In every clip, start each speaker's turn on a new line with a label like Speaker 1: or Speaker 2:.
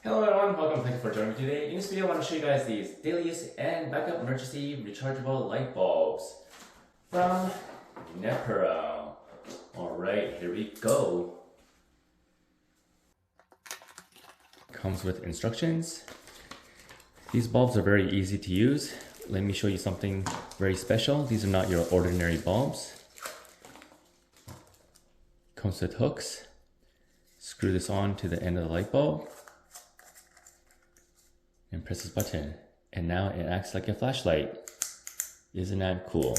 Speaker 1: Hello everyone, welcome, thank you for joining me today. In this video I want to show you guys these daily use and backup emergency rechargeable light bulbs from NEPORAL. Alright, here we go. Comes with instructions. These bulbs are very easy to use. Let me show you something very special. These are not your ordinary bulbs. Comes with hooks. Screw this on to the end of the light bulb and press this button, and now it acts like a flashlight. Isn't that cool?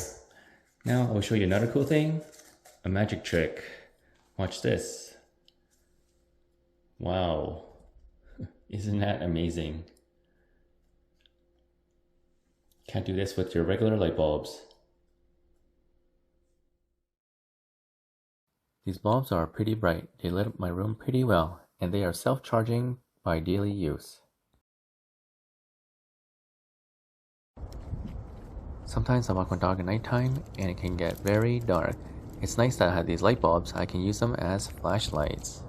Speaker 1: Now I will show you another cool thing, a magic trick. Watch this. Wow, isn't that amazing? Can't do this with your regular light bulbs. These bulbs are pretty bright. They lit up my room pretty well, and they are self-charging by daily use. Sometimes I walk my dog at nighttime and it can get very dark. It's nice that I have these light bulbs. I can use them as flashlights.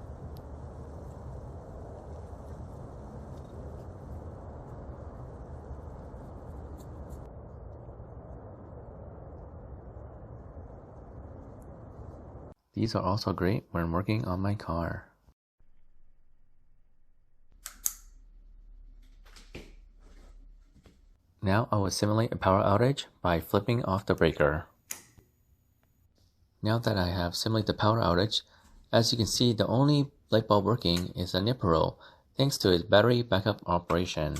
Speaker 1: These are also great when working on my car. Now I will simulate a power outage by flipping off the breaker. Now that I have simulated the power outage, as you can see, the only light bulb working is a NEPORAL, thanks to its battery backup operation.